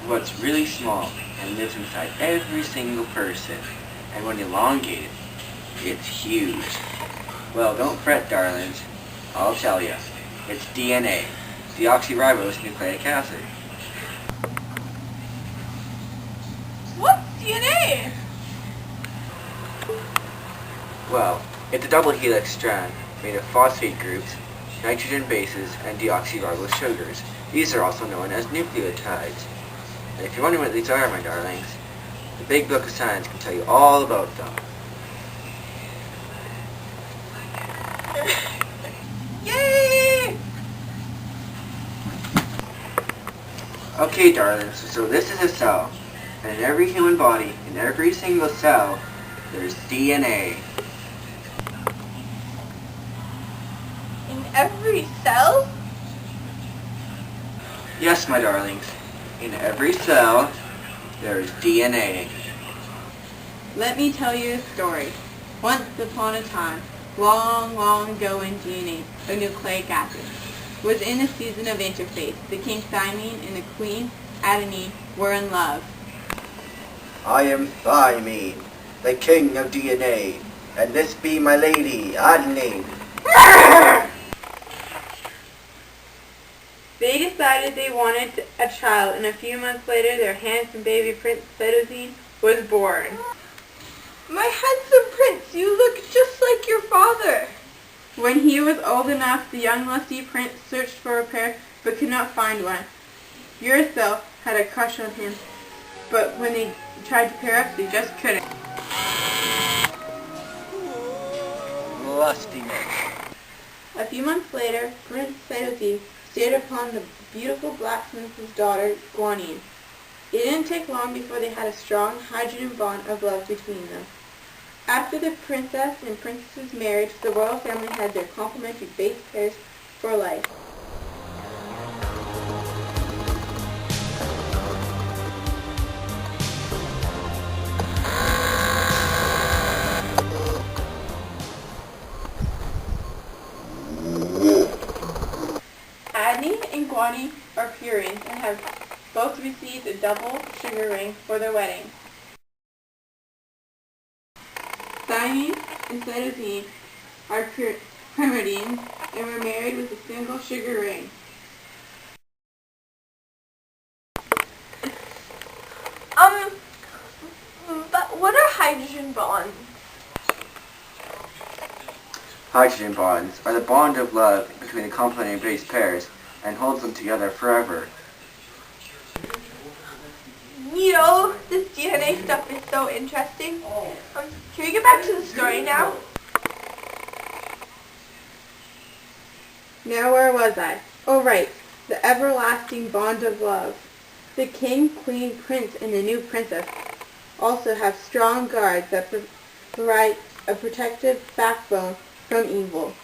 what's really small and lives inside every single person. And when elongated, it's huge. Well, don't fret, darlings. I'll tell you. It's DNA, deoxyribose nucleic acid. What's DNA? Well, it's a double helix strand made of phosphate groups, nitrogen bases, and deoxyribose sugars. These are also known as nucleotides. And if you're wondering what these are, my darlings, the Big Book of Science can tell you all about them. Yay! Okay, darlings, so this is a cell. And in every human body, in every single cell, there's DNA. In every cell? Yes, my darlings. In every cell, there's DNA. Let me tell you a story. Once upon a time, long, long ago in DNA, a nucleic acid, was in a season of interface. The king Thymine and the queen Adenine were in love. I am Thymine, the king of DNA, and this be my lady, Adenine. They decided they wanted a child, and a few months later their handsome baby prince Cytosine was born. My handsome prince, you look just like your father. When he was old enough, the young lusty prince searched for a pair, but could not find one. Yourself had a crush on him, but when they tried to pair up, they just couldn't. Lustiness. A few months later, Prince Cytosine stared upon the beautiful blacksmith's daughter, Guanine. It didn't take long before they had a strong hydrogen bond of love between them. After the princess and princess's marriage, the royal family had their complementary base pairs for life. Adenine and Guanine are purines and have both received a double sugar ring for their wedding. Thymine and Cytosine are pyrimidines and were married with a single sugar ring. But what are hydrogen bonds? Hydrogen bonds are the bond of love between the complementary base pairs and holds them together forever. You know, this DNA stuff is so interesting. Can we get back to the story now? Now where was I? Oh right, the everlasting bond of love. The king, queen, prince, and the new princess also have strong guards that provide a protective backbone from evil.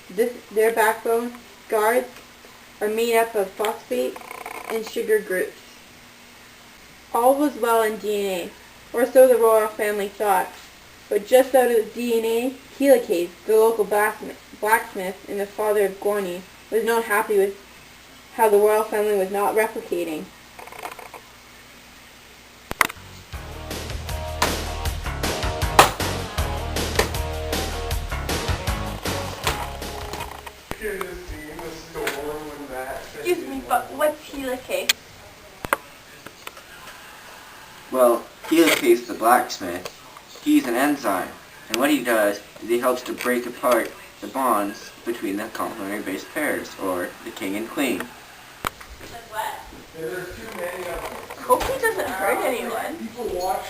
Their backbone guards are made up of phosphate and sugar groups. All was well in DNA, or so the royal family thought. But just out of DNA, Helicase, the local blacksmith and the father of Guanine, was not happy with how the royal family was not replicating. Excuse me, but what's helicase? Well, Helicase the blacksmith, he's an enzyme, and what he does is he helps to break apart the bonds between the complementary base pairs, or the king and queen. Like what? Hope he doesn't hurt anyone. People watch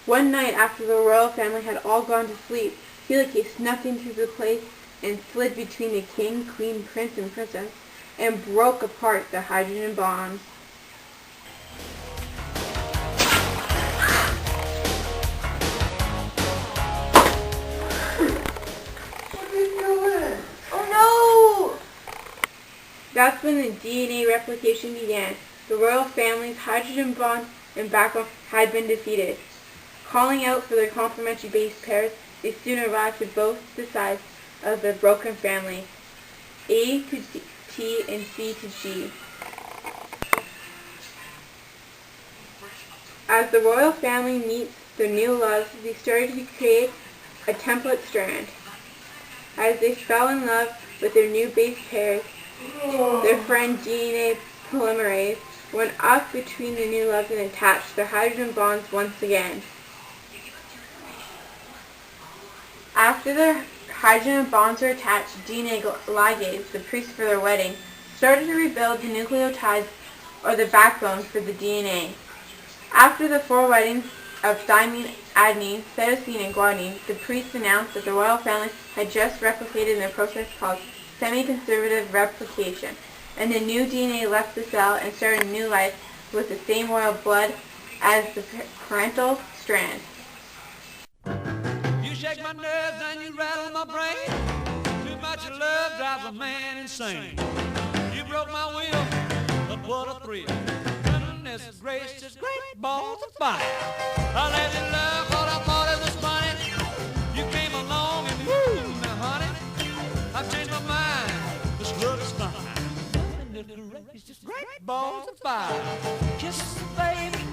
One night after the royal family had all gone to sleep, Helicase snuck into the place and slid between the king, queen, prince, and princess, and broke apart the hydrogen bonds. Oh no! That's when the DNA replication began. The royal family's hydrogen bond and backbone had been defeated. Calling out for their complementary base pairs, they soon arrived to both the sides of the broken family, A to T and C to G. As the royal family meets their new loves, they started to create a template strand. As they fell in love with their new base pairs, their friend DNA polymerase went off between the new loves and attached their hydrogen bonds once again. After their hydrogen bonds were attached, DNA ligase, the priest for their wedding, started to rebuild the nucleotides or the backbone for the DNA. After the 4 weddings of thymine, adenine, cytosine, and guanine, the priest announced that the royal family had just replicated in a process called semi-conservative replication, and the new DNA left the cell and started a new life with the same royal blood as the parental strand. You shake my nerves and you rattle my brain. Too much love drives a man insane. You broke my will, but what a thrill. Goodness gracious, great balls of fire. I let you love what I thought it was funny. You came along and woo, now honey, I've changed my mind. This love is fine. Goodness gracious, great balls of fire. Kisses, baby.